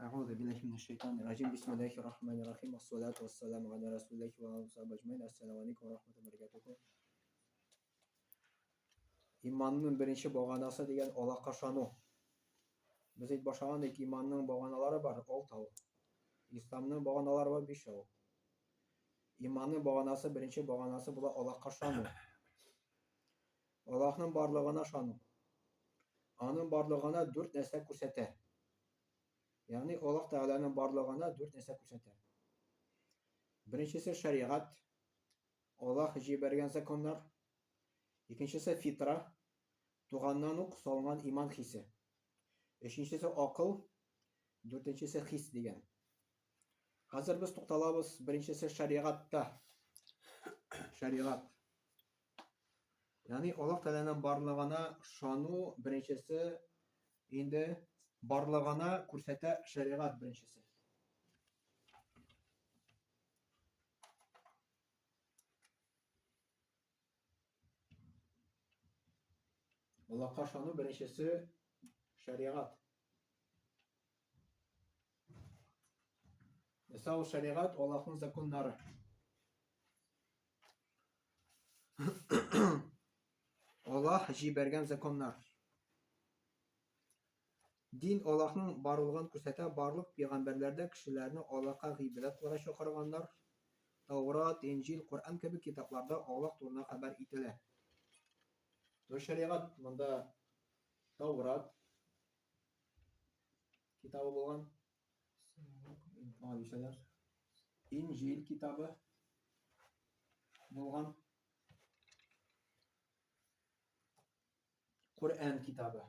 أعوذ بالله من الشيطان الرجيم بسم الله الرحمن الرحيم والصلاة والسلام على رسول الله وعلى صحبه أجمعين. Assalamu alaikum wa rahmatullahi wa barakatuh. İmanның birinci bağanасы деген Аллахқа ышану. Biz aytып башлағандек иманның бағаналары бар 6. İslamның бағаналары бар 5. İmanның бағанасы birinci бағанасы бұл Аллахқа ышану. Аллахның барлығына ышану. Аның барлығына 4 нәрсе күрсәтә. Ягъни Аллаһ Тәгаланың барлығына 4 нәрсе күрсәтә. Беренчесе шариғат, Аллаһ җибәргән законнар. Икенчесе фитра, туганнан ук салган иман хисе. Өченчесе акыл, дүртенчесе хис дигән. Хәзер без тукталабыз беренчесе шариғатта. Шариғат. Ягъни Аллаһ Тәгаланың барлығына ышану беренчесе инде барлығына күрсәтә шариғат беренчесе. Аллаһка ышану беренчесе шариғат. Мисал шариғат Аллаһның законнары. Аллаһ җибәргән законнар. Дин Аллаһның барлыгын күрсәтә, барлык пәйгамбәрләрдә кешеләрне Аллаһка гыйбадәт кылырга чакырганнар. Таурат, Инҗил, Коръән кебек китапларда Аллаһ турында хәбәр ителә. Шариғат монда Таурат китабы булган. Инҗил китабы булган. Коръән китабы.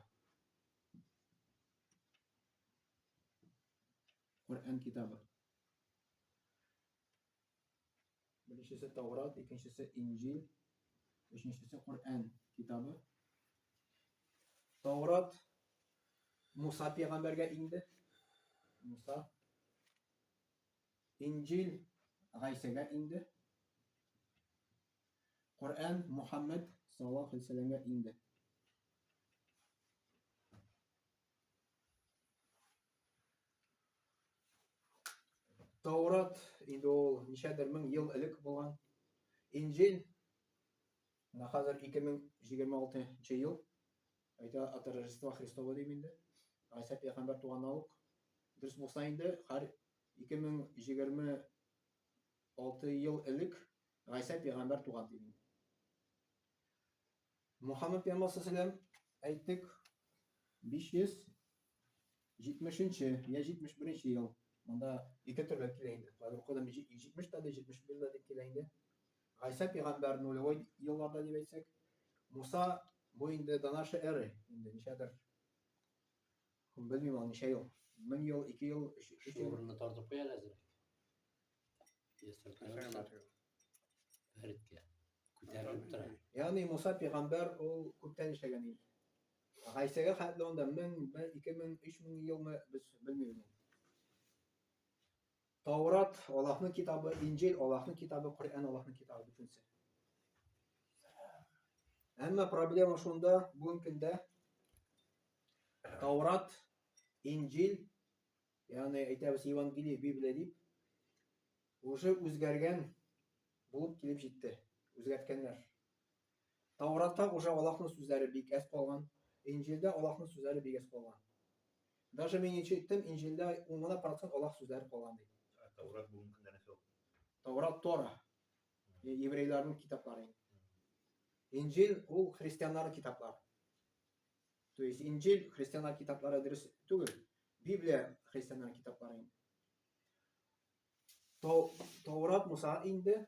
Коръән китабы. Беренчесе Таурат, икенчесе Инҗил, өченчесе Коръән китабы. Таурат Муса пәйгамбәргә инде. Муса. Инҗил Гайсәгә инде. Коръән Мухаммад саллаллаһу алейһи ва сәлләмгә инде. Таурат инде ул ничәдер мең ел элек булган. Инҗил хәзер 2026 ел. Әйтә от Рождества Христова дип инде. Гайса пәйгамбәр туганнан ук дөрес булса инде һәр 2026 ел элек Гайса пәйгамбәр туган дип инде. Мухаммад пәйгамбәр саллаллаһу әйттек 570 я 71 ел. Монда ике төрле килә инде. Хәзер укыдым 70 та 71 да дип килә инде. Гайса пәйгамбәр нулевой елларда дип әйтсәк, Муса бу инде до нашей эры, инде ничәдер белмим ничә ел. 1000 ел, 2 ел, 3 ел. Урынны тартып куя хәзер. Күтәрелеп тора. Ягъни Муса пәйгамбәр ул күптән эшләгән инде. Гайсәгә хәтле анда 1000, 2000, 3000 елны без белмибез. Таурат Аллаһның китабы, Инҗил Аллаһның китабы, Коръән Аллаһның китабы бөтенсе. Әмма проблема шунда, бүген көндә Таурат, Инҗил, ягъни әйтәбез Евангелие, Библия дип, уже үзгәргән булып килеп җитте. Үзгәрткәннәр. Тауратта уже Аллаһның сүзләре бик әз калган, Инҗилдә Аллаһның сүзләре бик әз калган. Даже мен әйттем, Инҗилдә 10% Аллаһ сүзләре калган дип. Таурат бүгенге көндә нәрсә ул? Таурат Тора. Еврейларның китаплары. Инҗил ул христианнарның китаплары. То есть Инҗил христианнар китаплары дөрес түгел. Библия христианнар китаплары. Таурат Муса инде,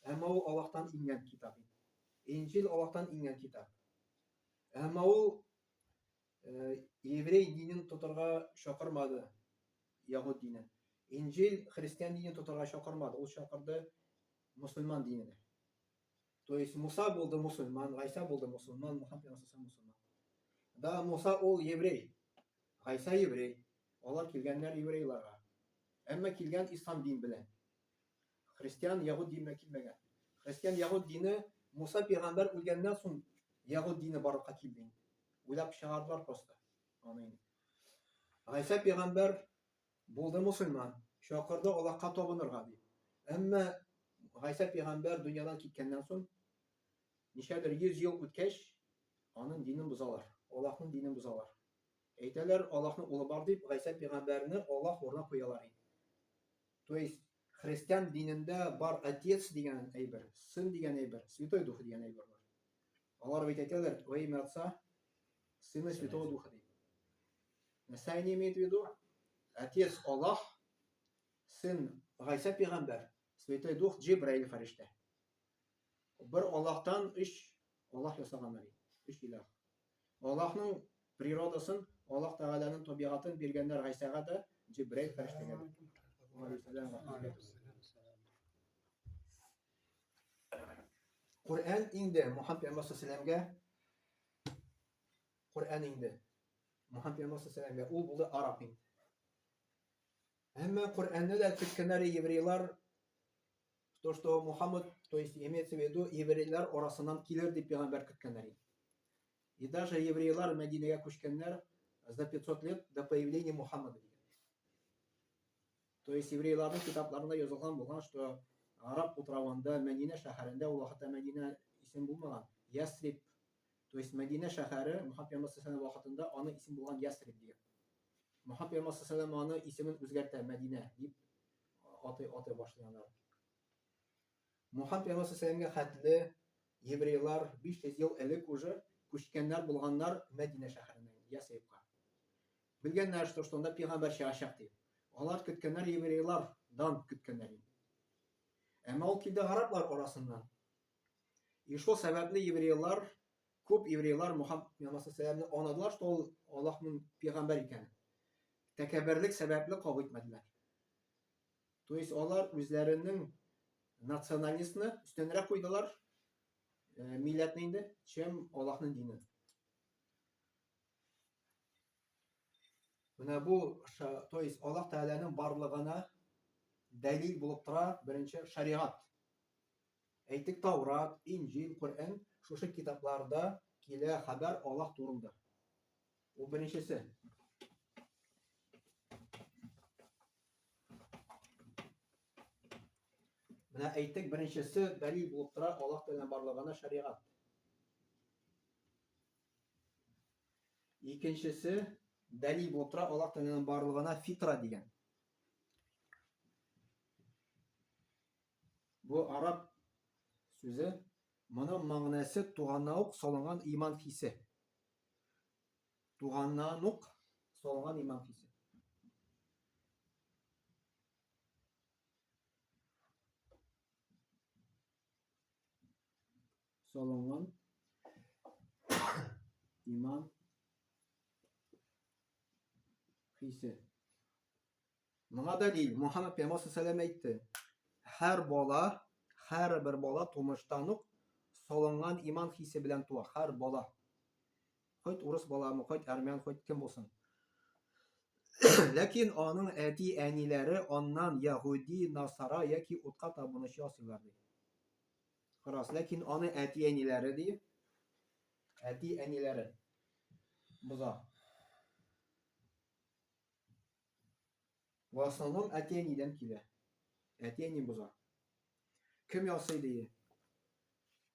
әмма ул Аллаһтан ингән китап. Инҗил Аллаһтан ингән китап. Әмма ул еврей динен тотарга чакырмады. Яһуд динен. Инҗил христиан динен тотарга чакырмады. Ул чакырды мусульман диненә. То есть Муса булды мусульман, Гайса булды мусульман, Мухаммад мусульман. Да, Муса ул еврей. Гайса еврей. Алар килгәннәр еврейларга. Әмма килгән ислам дин белән. Христиан яһуд диненә килмәгән. Христиан яһуд дине Муса пәйгамбәр үлгәннән соң яһуд дине барлыкка килде. Уйлап чыгардылар просто. Амин. Гайса пәйгамбәр Булды мөселман. Шакырды Аллаһка табынырга ди. Әмма Гайса пәйгамбәр дөньядан киткәннән соң ничәдер 100 ел үткәч, аның динен бозалар. Аллаһның динен бозалар. Әйтәләр, Аллаһның улы бар дип, Гайса пәйгамбәрне Аллаһ урынына куялар. То есть христиан динендә бар отец дигән әйбер, сын дигән әйбер, святой дух дигән әйбер бар. Алар бит әйтәләр, во имя Отца, Сына и Святого Духа дип. Нәрсә они имеют в виду? Отец Аллаһ, сын Гайса пәйгамбәр, святой дух Җибраил фәрештә. Бер Аллаһтан иш Аллаһ ясаганнар. Иш илаһ. Аллаһның природасын, Аллаһ Тәгаләнең табигатын биргәннәр Гайсага да, Җибраил фәрештәгә. Qur'an indi Muhammad Peygamber sallallahu Qur'an indi Muhammad Peygamber sallallahu ул булды араб indi. Әмма Qur'anны да көткәннәр еврейлар, то что Мухаммад, то есть имеется в виду еврейлар арасыннан килер дип пәйгамбәр көткәннәр. И даже еврейлар Мәдинәгә күчкәннәр за 500 лет до появления Мухаммада. То есть еврейларның китапларында язылган булган, что Араб утравында Мәдинә шәһәрендә ул вакытта Мәдинә исем булмаган. Ясриб. То есть Мәдинә шәһәре Мухаммад Пәйгамбәр саллаллаху вакытында аны исем булган Ясриб дигән. Мухаммад Пәйгамбәр саллаллаху аны исемен үзгәртә Мәдинә дип атай башлаганнар. Мухаммад Пәйгамбәр саллаллаху хәтле еврейлар 500 ел элек уже күчкәннәр булганнар Мәдинә шәһәреннән Ясрибка. Белгәннәр, что анда пәйгамбәр чыгачак дип. Алар көткәннәр еврейлардан көткәннәр. Әмма ул килде араблар арасыннан. И шул сәбәпле еврейлар, күп еврейлар Мухаммад саллаллаху анадылар, что ул Аллаһның пәйгамбәр икәнен. Тәкәбберлек сәбәпле кабул итмәделәр. То есть алар үзләренең национализмны үстенрәк куйдылар, милләтне инде, чем Аллаһның динен. Менә бу, то есть Аллаһ Тәгаләнең барлыгына дәлил булып тора беренче шаригат. Әйтик, Таурат, Инҗил, Коръән, шушы китапларда килә хәбәр Аллаһ турында. Ул беренчесе. Менә әйтик, беренчесе дәлил булып тора Аллаһ Тәгаләнең барлыгына шаригат. Икенчесе дәлил булып тора Аллаһ Тәгаләнең барлыгына фитра дигән. Бу араб сүзе, моның мәгънәсе туганнан ук салынган иман хисе. Туганнан ук салынган иман хисе. Салынган иман хисе. Моңа дәлил Мухаммад Пәйгамбәр саллаллаху алейһи әйтте. Һәр бер бала тумыштан ук салынган иман хисе белән туа. Һәр бала. Хоть урыс баламы, хоть армян, хоть кем булсын. Ләкин аның әти-әниләре аннан яһуди, насара яки утка табынучы ясыйлар ди. Харас, ләкин аны әти-әниләре ди. Әти-әниләре буза. В основном әти-әнидән килә. Әти-әни буза. Кем ясый ди?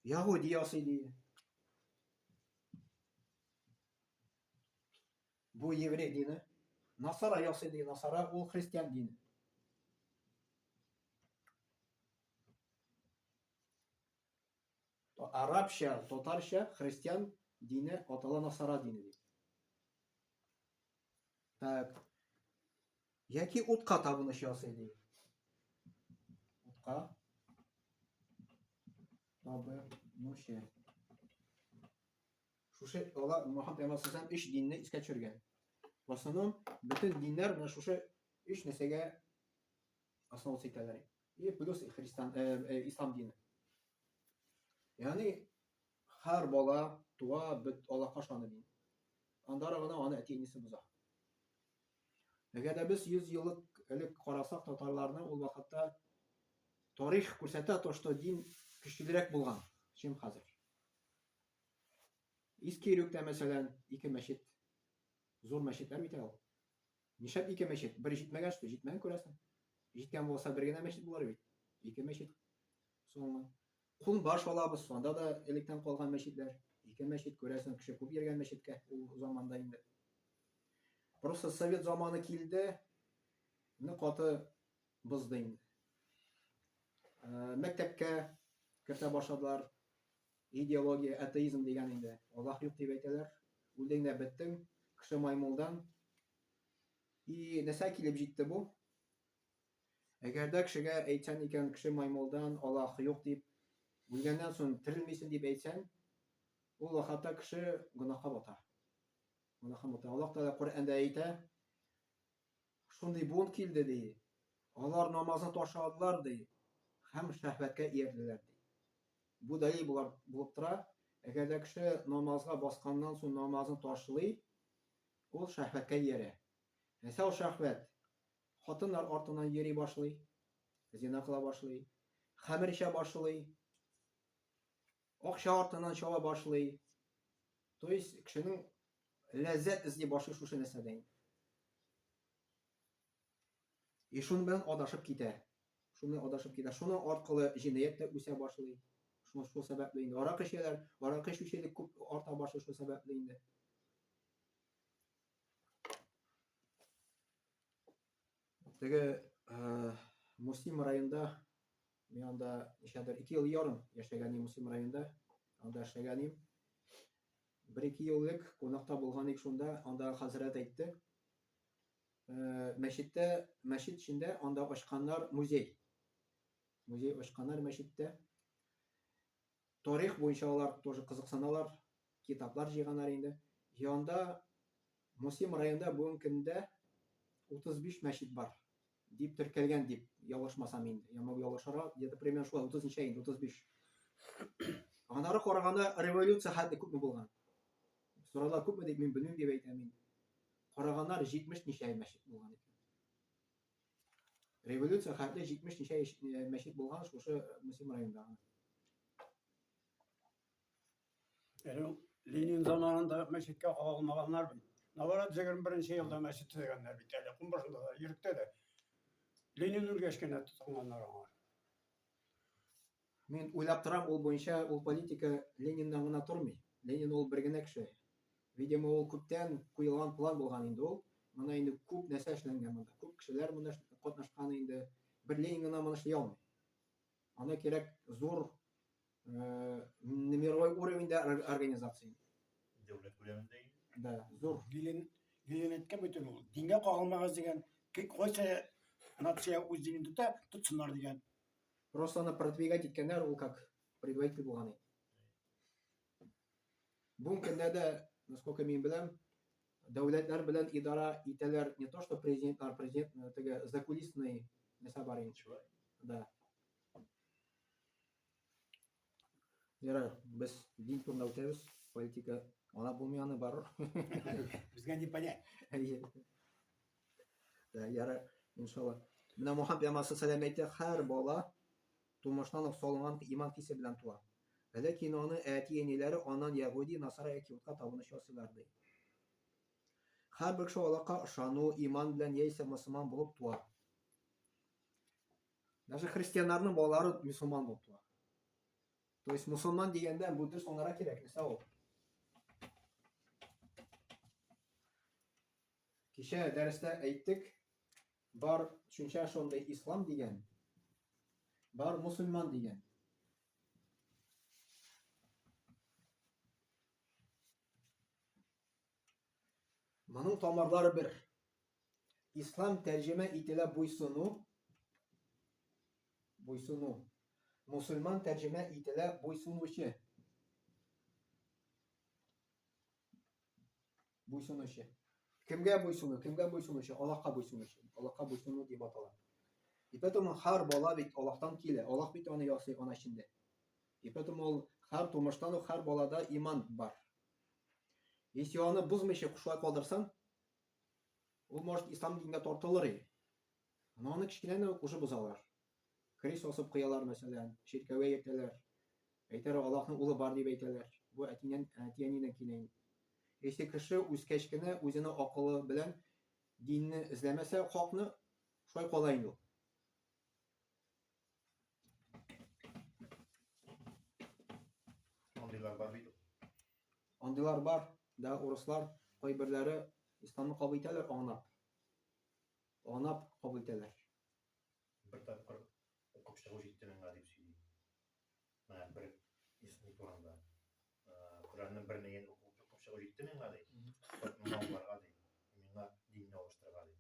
Яһуди ясый ди. Бу еврей дине. Насара ясый ди. Насара ул христиан дине. Арабча, татарча христиан дине атала Насара дине ди. Так. Яки утка табыныш ясый ди. Утка табыныш. Шушы ала Мухаммад Пәйгамбәр саллаллаху алейһи динне искә төшергән. В основном бөтен диннәр менә шушы 3 нәрсәгә основываться итәләр. И плюс христиан, ислам дине. Ягъни һәр бала туа бит Аллаһка ышаныр ди. Анда гына аны әти-әнисе буза. Әгәр дә без 100 ел элек карасак татарларны ул вакытта тарих күрсәтә, то что дин көчлерәк булган, чем хәзер. Иске Иректә мәсәлән 2 мәчет, зур мәчетләр бит ул. Нишләп ике мәчет? Бер җитмәгән шул, җитмәгән күрәсең. Җиткән булса бер генә мәчет булыр бит. Ике мәчет. Соңгы. Кул баш алабыз, сонда да электән калган мәчетләр. Ике мәчет күрәсең, кеше күп йөргән мәчеткә ул заманда инде. Просто совет заманы килде, ны каты бозды инде. Мәктәпкә кертә башладылар. Идеология, атеизм дигән инде. Аллаһ юк дип әйтәләр. Үлдең дә беттең. Кеше маймылдан. И нәрсә килеп җитте бу? Әгәр дә кешегә әйтсәң икән, кеше маймылдан Аллаһ юк дип, үлгәннән соң терелмисең дип әйтсәң, ул вакытта кеше гөнаһка бата. Гөнаһка бата. Аллаһ Тәгалә Коръәндә әйтә, шундый буын килде ди. Алар намазын ташладылар ди, һәм шәһвәткә иярделәр ди. Бу дәлил булып тора. Әгәр дә кеше намазга басканнан соң намазын ташлый, ул шәһвәткә иярә. Нәрсә ул шәһвәт? Хатыннар артыннан йөри башлый, зина кыла башлый, хәмер эчә башлый, акча артыннан чаба башлый. То есть кешенең ләззәт эзли башлый шушы нәрсәдән. И шуның белән адашып китә. Шуның адашып китә. Шуның аркылы җинаять та үсә башлый. Шул сәбәпле инде. Аракы эчәләр, аракы эчүчелек күп арта башлый шул сәбәпле инде. Теге Муслим районда мен анда ничәдер 2 ел ярым яшәгәнем Муслим районда. Анда эшләгәнем. 1-2 еллык кунакта булган ик шунда, анда хәзрәт әйтте. Мәчет içinde анда ачканнар музей. Музей ачканнар мәчеттә. Тарих буенча алар тоже кызыксыналар, китаплар җыйганнар инде. Янда Муслим районда бүгенге көндә 35 мәчет бар дип теркәлгән дип ялгышмасам инде. Ямау ялгышара, где-то примерно шулай 30 ничә инде 35. Аннары караганда революция хәтле күпме булган. Соралар күпме дип мин белмим дип әйтәм мин. Караганнар 70 ничә мәчет булган икән. Революция хәтле 70 ничә мәчет булган шушы Муслим районда. Ленин zamanında мәчеткә кагылмаганнар бит. Наварат 21 елда мәчет төзегәннәр бит әле. Кумбашында да, Йөрәктә дә. Ленин үргәшкән тотынганнар аңа. Мен уйлап торам, ул буенча ул политика Лениннан гына тормый. Ленин ул бер генә кеше. Видимо, ул күптән куелган план булган инде ул. Моны инде күп нәрсә эшләнгән монда. Күп кешеләр монда катнашкан инде. Бер Ленин гына моны эшли алмый. Аны кирәк зур мировой уровеньдә организация. Devlet күләмендә инде. Да, зур. Ленин әйткән бит ул. Дингә кагылмагыз дигән, койса нация үз динен тота, тотсыннар дигән. Просто аны продвигать иткәннәр, ул как предводитель булган иде. Бүгенге көндә дә, насколько мин беләм, дәүләтләр белән идара итәләр, не то что президент теге закулисный нәрсә бар инде. Да. Ярар, без дин турында үтәбез, политика ана булмый аны бар. Безгә не понять. Да, ярар, иншалла. Менә Мухаммад пәйгамбәр сәлам әйтә, һәр бала тумыштан ук салынган иман хисе белән туа. Ләкин аны әти-әниләре аннан ягуди, насара яки утка табыныш ясыйлар ди. Һәрбер кеше Аллаһка ышану, иман белән яисә мөселман булып туа. Даже христианнарның балалары мөселман булып туа. То есть мусульман дигәндә бу дөрес аңларга кирәк, нәрсә ул? Кичә дәрестә әйттек, бар төшенчә шундый ислам дигән, бар мусульман дигән. Моның тамырлары бер. Ислам тәрҗемә ителә буйсыну. Буйсыну. Мусульман тәрҗемә ителә буйсынучы. Буйсынучы. Кемгә буйсыну? Кемгә буйсынучы? Аллаһка буйсынучы. Аллаһка буйсыну дип атала. И поэтому һәр бала бит Аллаһтан килә. Аллаһ бит аны ясый ана эчендә. И поэтому һәр тумыштан ук һәр балада иман бар. Если аны бузмыйча шулай калдырсаң, ул может ислам дингә тартылыр. Но аны кичкенәне уже бозалар. Крест асып кыялар мәсәлән, ширкәгә йөртәләр. Әйтәләр Аллаһның улы бар дип әйтәләр. Бу әтинән килә. Если кеше үскәч кенә үзенең акылы белән Dinni izlemese hakны şoy kolayın ol. Ondaylar var mıydı? Andılar var. Da oruslar kayberleri İslam'ı kabul ederler anap. Anap kabul ederler. Bir tapkır okup çıkıp gittiğinin adip söyleyeyim. Ben bir ismi kuranda. Kur'an'ın bir neyin okup çıkıp gittiğinin adip. Bakmam var adip. Minna dinle oluşturur adip.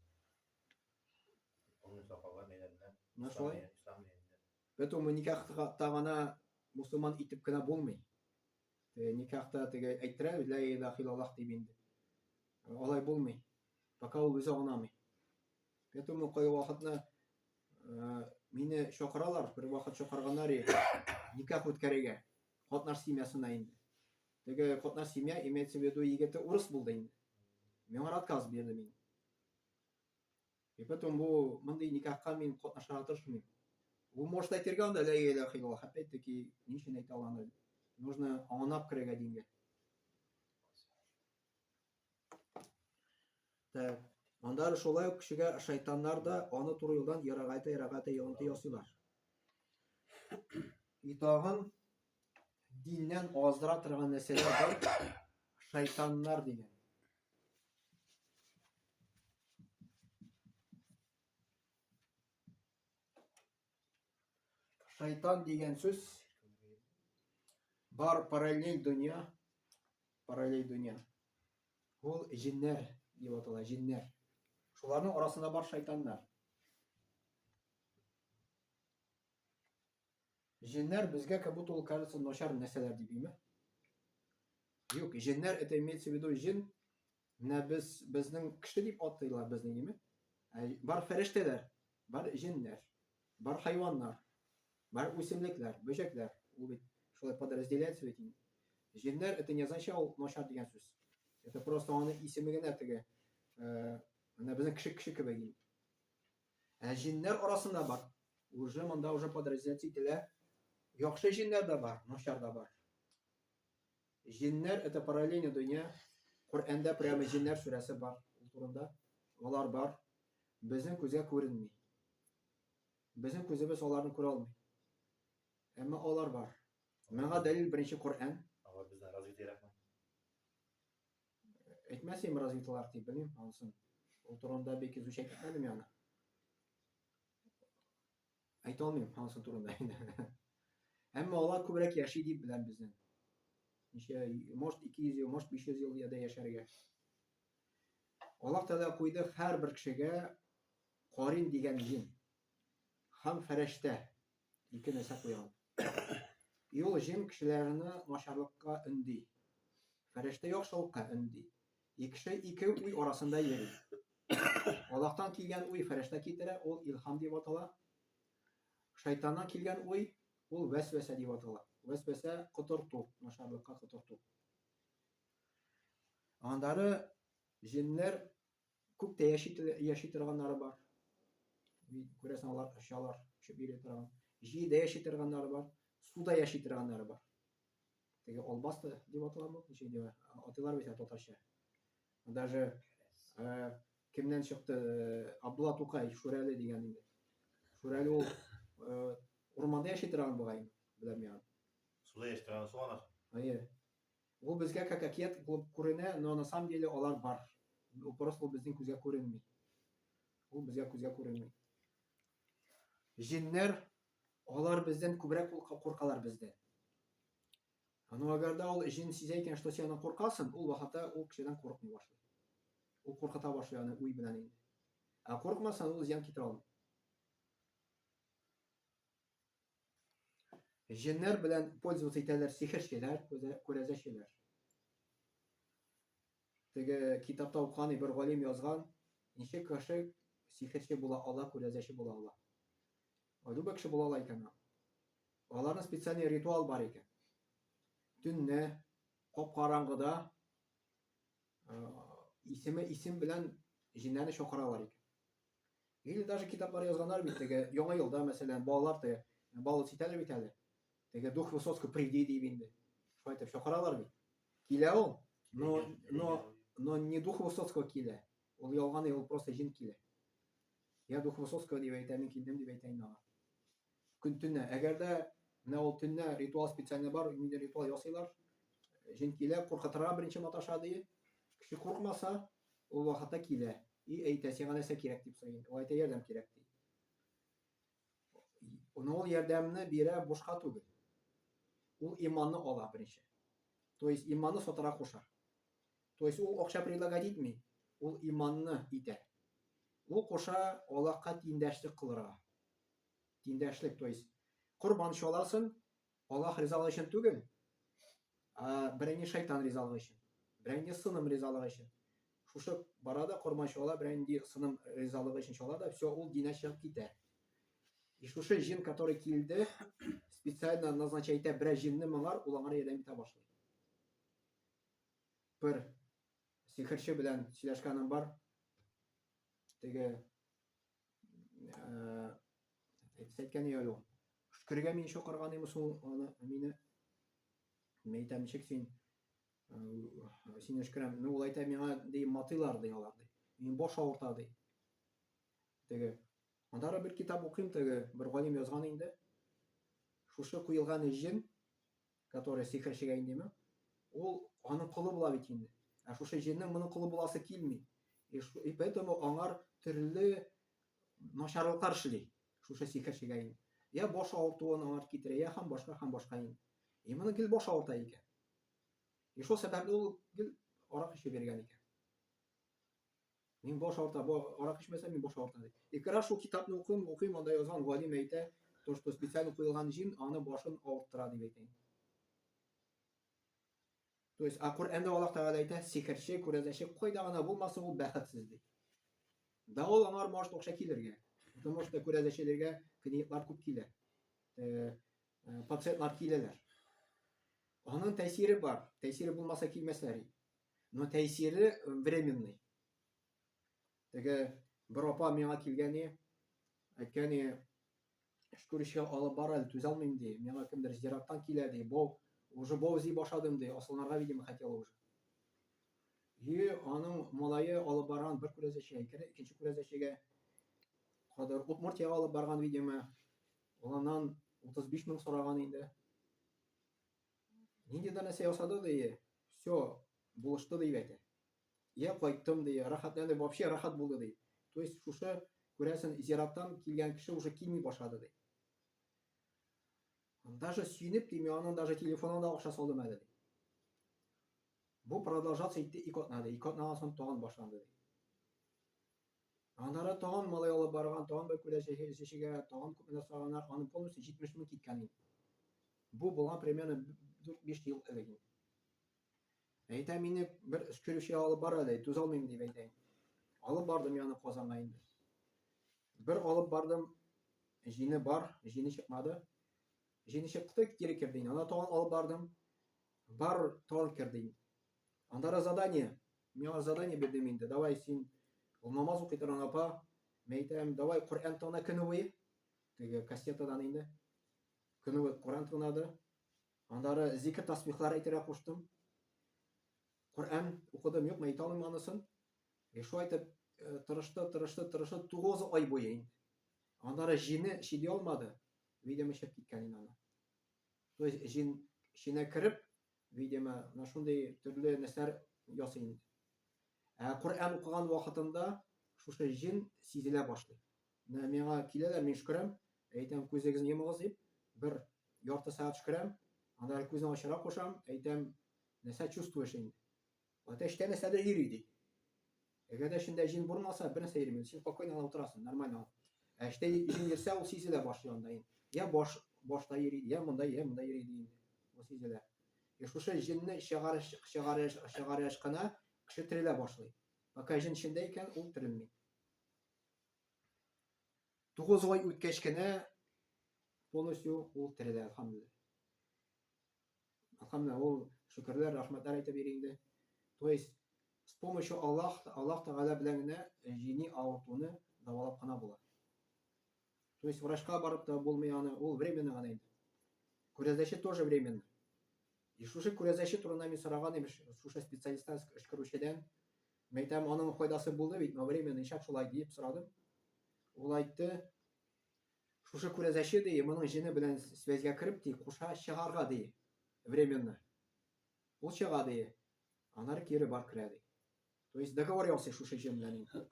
Onun safalar nedenle Nasıl olay? İslam dininde. Betul nikah tağana Müslüman itip kına bulmay. Nikahta tege aytira la ilahe illallah dibinde. Olay bulmay. Baka ol bize onamay. Betul mu koyu vakitna meni şokaralar bir vakit şokarganlar nikah ötkerege. Kotnar simyasına indi. Tege kotnar simya imetse vedu yigete urus buldu indi. Мен отказ берді мен. И потом бұл мындай никахқа мен қатнашар атыршымын. Ол может айтерген да ля иляха илlallah. Опять-таки ничего айта алады. Нужно анап кіріге дейінге. Так. Андар шолай кішіге шайтандар да аны туры yoldan ярағайта елінті ясылар. И тағын диннен аздыра тұрған нәрселер бар. Шайтандар деген. Шайтан деген сөз бар параллель dünya. Параллель dünya. Ол жиннер деп аталады, жиннер. Шуларның арасында бар шайтандар. Жиннер безгә как будто кажется начар нәрсәләр дип име. Юк, жиннер это имеется в виду жин. Менә безнең кеше дип атыйлар безнең име. Бар фәрештәләр, бар жиннер, бар хайваннар. Бар үсемлекләр, бөҗәкләр, ул бит шулай подразделяется бит. Җиннәр это не означает начар дигән сүз. Это просто аны исеме генә теге менә безнең кеше кебек. Җиннәр арасында бар. Уже монда уже подразделяться ителә. Яхшы җиннәр дә бар, начар да бар. Җиннәр это параллельно dünya. Коръәндә прямо җиннәр сүрәсе бар. Ул турында алар бар. Безнең күзгә күренми. Безнең күзебез аларны күрә алмый. Әмма алар бар. Маңа дәлил беренче Коръән. Алар бездән развитие яратмый. Әйтмәсәм развитиелар дип белмим, алсын. Ул турында бик изучать итмәдем яны. Әйтә алмыйм алсын турында инде. Әмма алар күбрәк яши дип беләм безнең. Ничә, может 200 ел, может 500 ел яда яшәргә. Аллаһ Тәгалә куйды һәр бер кешегә Карин дигән җин һәм фәрештә ике нәрсә куйган. Ул җин кешеләрне начарлыкка өнди. Фәрештә яхшылыкка өнди. Ике уй арасында йөри. Аллаһтан килгән уй фәрештә китерә, ул илһам дип атала. Шайтаннан килгән уй ул вәсвәсә дип атала. Вәсвәсә котырту, начарлыкка котырту. Андары җиннәр күктә яши торганнары бар. Күрәсең алар ашалар, чөп йөри торган. Җирдә яши торганнары бар, суда яши торганнары бар. Теге албасты дип аталамы? Ничек дип аталар бит татарча. Даже кемнән чыкты? Абдулла Тукай Шүрәле дигән инде. Шүрәле ул урманда яши торган бугай, беләм я. Суда яшьтергән сугана. Әйе. Ул безгә какакет булып күренә, но на самом деле алар бар. Ул просто безнең күзгә күренми. Ул безгә күзгә күренми. Җиннәр алар бездән күбрәк куркалар бездән. Аны агарда ул җин сизә икән, что син аннан куркасың, ул вакытта ул кешедән куркмый башлый. Ул куркыта башлый аны уй белән инде. Куркмасаң ул зыян китерә алмый. Җиннәр белән пользоваться итәләр сихерчеләр, күрәзәчеләр. Теге китапта укыган бер галим язган, ничек кеше сихерче була ала, күрәзәче була ала. Любой кеше була ала икән. Аларның специальный ритуал бар икән. Төнне кап-караңгыда исем белән җиннәрне чакыралар икән. Или даже китаплар язганнар бит теге яңа елда мәсәлән балалар теге бал ситәләр бит әле. Теге дух Высоцкий приди дип инде. Шулай итеп чакыралар бит. Килә ул. Но не дух Высоцкого килә. Ул ялган, ул просто җен килә. Я Дух Святого дип әйтә, мин килдем дип әйтә инде аңа. Көн төнне, әгәр дә менә ул төнне ритуал специально бар, инде ритуал ясыйлар. Җен килә, куркытырга беренче маташа ди. Кеше куркмаса, ул вакытта килә. И әйтә, сиңа нәрсә кирәк дип сорый. Ул әйтә, ярдәм кирәк ди. Ул ярдәмне бирә бушка түгел. Ул иманны ала беренче. То есть иманны сатара куша. То есть ул акча предлагать итми, ул иманны итә. Ул куша Аллаһка тиңдәшлек кылырга. Тиңдәшлек, то есть курбан чаласын Аллаһ ризалыгы өчен түгел, берәйне шайтан ризалыгы өчен, берәйне сыным ризалыгы өчен. Шушы барада курбан чала, берәйне сыным ризалыгы өчен чала да, все, ул динә чыгып китә. И шушы җин, который килде, специально назначайта берәр җинне моңар, ул аңа ярдәм итә башлый. Бер сихерче белән сөйләшкәнем бар. Теге әйткән иде ул. Шүкергә мин чакырган име соң аны мине. Мин әйтәм, ничек син шүкерәм, ну ул әйтә миңа ди матыйлар ди алар ди. Мин баш авырта ди. Теге андары бер китап укыйм, теге бер галим язган инде. Шушы куелган җин, который сихерчегә индеме, ул аның кулы була бит инде. Ә шушы җиннең моның кулы буласы килми. И поэтому аңар төрле начарлыклар эшли. Шушы сихерчегә инде. Я баш авыртуын аңар китерә, я һәм башка инде. И моны гел баш авырта икән. И шул сәбәпле ул гел арак эчеп бергән икән. Мин баш авырта, арак эчмәсәм мин баш авырта ди. И кара шул китапны укыйм, анда язган галим әйтә, то что специально куелган җин аны башын авырттыра дип әйтә. То есть Коръәндә Аллаһ Тәгалә әйтә, сихерче, күрәзәче кайда гына булмасын, ул бәхетсез ди. Да ул аңар может акча килергә. Потому что күрәзәчеләргә клиентлар күп килә. Пациентлар киләләр. Аның тәэсире бар. Тәэсире булмаса килмәсләр. Но тәэсире временный. Теге бер апа миңа килгәне, әйткәне, шүкүрчегә алып бара, түзә алмыйм ди. Миңа кемдер зираттан килә ди. Уже баузи башладым ди. Асылнарга видимо хотела уже. И аның малае алып барган бер күрәзәчегә, икенче күрәзәчегә кадәр Удмуртиягә алып барган видимо. Уланнан 35 мең сораган инде. Нинди дә нәрсә ясады ди. Все, булышты дип әйтә. Я кайттым ди, рахатланды, вообще рахат булды ди. То есть шушы күрәсен зираттан килгән кеше уже килми башлады ди. Даже сөйнеп ди, аның даже телефонында акча салдым әле ди. Бу продолжаться итте 2 атна ди. 2 атнан соң тагын башланды ди. Андары тагын малай алып барган, тагын бер күрәзәчегә, тагын күпне сораганнар, аның полностью 70 мең киткән инде. Бу булган примерно 4-5 ел элек. Әйтә мине бер шүкүрчегә алып бара ди, түзә алмыйм дип әйтә. Алып бардым яны Казанга инде. Бер алып бардым, җине бар, җине чыкмады. Җине чыкты, кире кирде. Аны тагын алып бардым. Бар, тагын кирде. Андары задание. Миңа задание бирдем инде. Давай син намаз укый торган апа, мен әйтәм, давай Коръән тыңла көне буе. Теге кассетадан инде. Көне буе Коръән тыңлады. Андары зикр тасбихлар әйтергә куштым. Коръән укыдым, юк, мен әйтә алмыйм анысын. Шулай итеп тырышты 9 ай буе инде. Андары җине чиди алмады. Видимо, чыгып киткән инде аны. То есть җин эченә кереп, видимо, шундый төрле нәрсәләр ясый инде. Коръән укыган вакытында шушы җин сизелә башлый. Миңа киләләр, мин шүкерәм, әйтәм, күзегезне йомыгыз дип, бер ярты сәгать шүкерәм, анда күзне ачыра кушам, әйтәм, нәрсә чувствуешь инде. Вот эштә нәрсәдер йөри ди. Әгәр дә шунда җин булмаса, бер нәрсә йөрми, син спокойно гына утырасың, нормально. Эштә җин йөрсә, ул сизелә башлый анда инде. Я башта йөри, я монда йөри ди. Ул сизелә. Шушы җинне чыгарыш кына кеше терелә башлый. Пока җин эчендә икән, ул терелми. 9 ай үткәч кенә полностью ул терелә, алхамдулилlah. Алхамдулилlah, ул шөкерләр, рәхмәтләр әйтеп йөри инде. То есть с помощью Аллаһ Тәгалә белән генә җини авыртуны давалап кына була. То есть врачка барып та булмый аны, ул временно гына инде. Күрәзәче тоже временно. И шушы күрәзәче турында мин сораган имеш, шушы специалисттан эшкәрүчедән, Мәйтәм, аның файдасы булды бит, временный шәп шулай дип сорадым. Ул әйтте, шушы күрәзәче ди, моның җене белән связьгә кереп ди, куша чыгарга ди, временно. Ул чыга ди, аннары кире бар керә ди. То есть договор ясый шушы җен белән инде.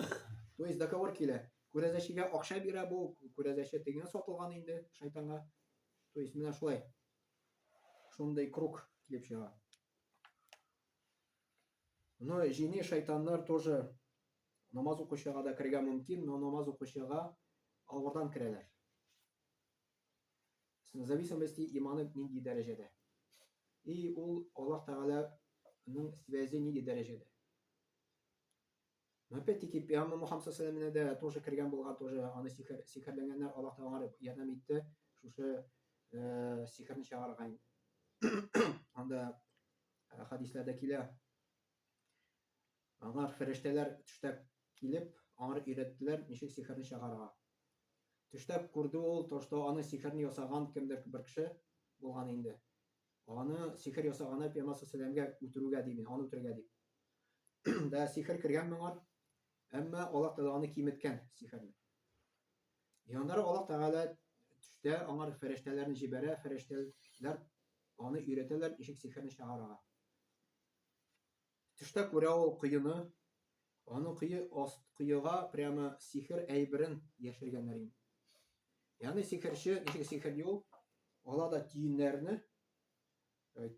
То есть договор килә. Күрәзәчегә акча бирә бу, күрәзәче тегенә сатылган инде шайтанга. То есть менә шулай. Шундай круг килеп чыга. Но җине шайтаннар тоже намаз укучыга да керергә мөмкин, но намаз укучыга авырдан керәләр. В зависимости иманы нинди дәрәҗәдә. И ул Аллаһ Тәгаләнең связи нинди дәрәҗәдә. Но опять-таки Пәйгамбәр Мөхәммәд саллаллаху алейхи ва сәлләмне дә тоже кергән булган, тоже аны сихерләгәннәр, Аллаһ Тәгалә ярдәм итте. Шушы сихерне чыгарга. Анда хадисләрдә килә. Аңар фәрештәләр төштә килеп, аңар өйрәттеләр ничек сихерне чыгарга. Төштә күрде ул, тошта аны сихерне ясаган кемдер бер кеше булган инде. Аны сихер ясаганы Пәйгамбәр саллаллаху алейхи ва сәлләмгә үтерүгә дип, аны үтерергә дип. Да сихер кергән моңар, әмма Аллаһ Тәгалә аны киметкән сихерне. Яннары Аллаһ Тәгалә төштә аңар фәрештәләрне җибәрә, фәрештәләр аны өйрәтәләр ничек сихерне чыгарга. Төштә күрә ул кыйыны, аны кыйыга прямо сихер әйберен яшергәннәр инде. Ягъни сихерче ничек сихер ул? Ала да тиеннәрне,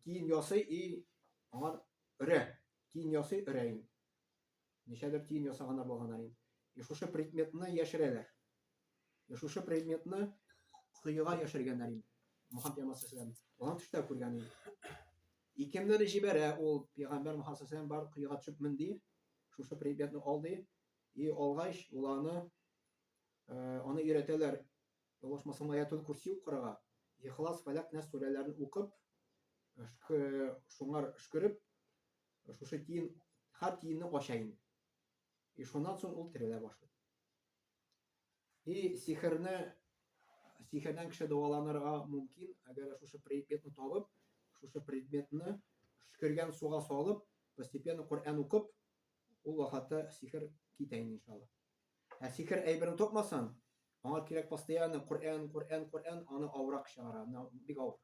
тиен ясый и аңар өрә. Тиен ясый өрә инде. Ничәдер тиен ясаганнар булганнар инде. И шушы предметны яшерәләр. И шушы предметны кыйыга яшергәннәр инде. Мөхәммәд саллаллаху алейхи төштә күргән инде. Икемнәре җибәрә, ул Пәйгамбәр Мөхәммәд саллаллаху алейхи бар кыйыга төшеп менди, шушы предметны алды, и алгач ул аны өйрәтәләр. Ялгышмасам Аятул Курси укырга, Ихлас, Фалак, Нас сүрәләрен укып, шуңар өшкереп, шушы тиен, һәр тиенне ача инде. И шуннан соң ул терелә башлый. И сихердән кеше дәваланырга мөмкин, әгәр шушы предметны табып, шушы предметны өшкергән суга салып, постепенно Коръән укып, ул вакытта сихер китә иншалла. Ә сихер әйберен тапмасан, аңа кирәк постоянно Коръән, аны авырак чыгара, бик авыр.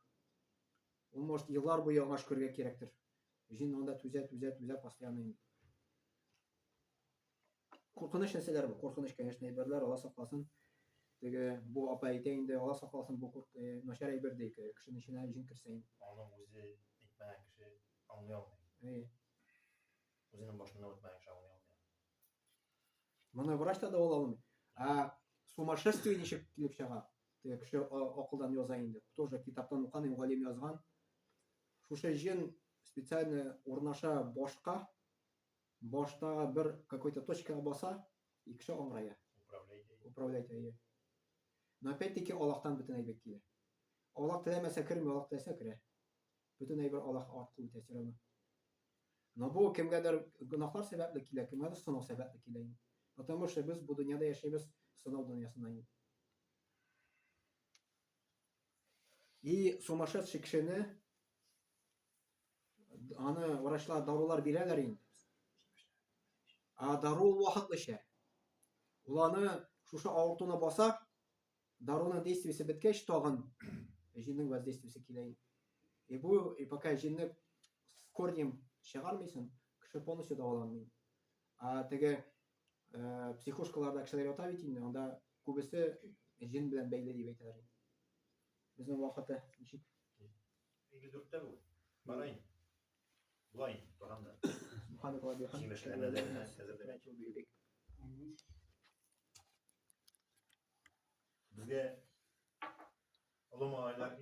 Ул может еллар буе аңа өшкергә кирәктер. Җин анда түзә постоянно. Куркыныч нәрсәләр бу, куркыныч, конечно, әйберләр, Алла сакласын. Теге бу апа әйтә инде, Алла сакласын, бу начар әйбер ди, кешенең эченә җин керсә инде. Аның үзе әйтмәгән кеше аңлый алмый. Үзенең башына үтмәгән кеше аңлый алмый. Моны врач та дәваламый. Сумасшествие ничек килеп чыга? Теге кеше акылдан яза инде. Тоже китаптан укыган, галим язган. Шушы җин специально урнаша баштагы бер какой-то точкага баса, и кеше аңрая. Управлять. Но опять-таки Аллаһтан бөтен әйбер килә. Аллаһ теләмәсә керми, Аллаһ теләсә керә. Бөтен әйбер Аллаһ аркылы тәэсир ала. Но бу кемгәдер гөнаһлар сәбәпле килә, кемгәдер сынау сәбәпле килә. Потому что без бу дөньяда яшәйбез сынау дөньясында. И сумасшедший кешене аны врачлар дарулар бирәләр инде. Дару вакытлыча. Ул аны шушы авыртуны баса, даруның действиесе беткәч, тагын җиннең воздействиесе килә инде. И бу, пока җинне с корнем чыгармыйсың, кеше полностью дәваланмый. Теге психушкаларда кешеләр ята бит инде, анда күбесе җин белән бәйле дип әйтәләр. Безнең вакытта ничек? 54-тә бу. Барайын. Булай, торганда. Мөхәммәд Безгә улама айлар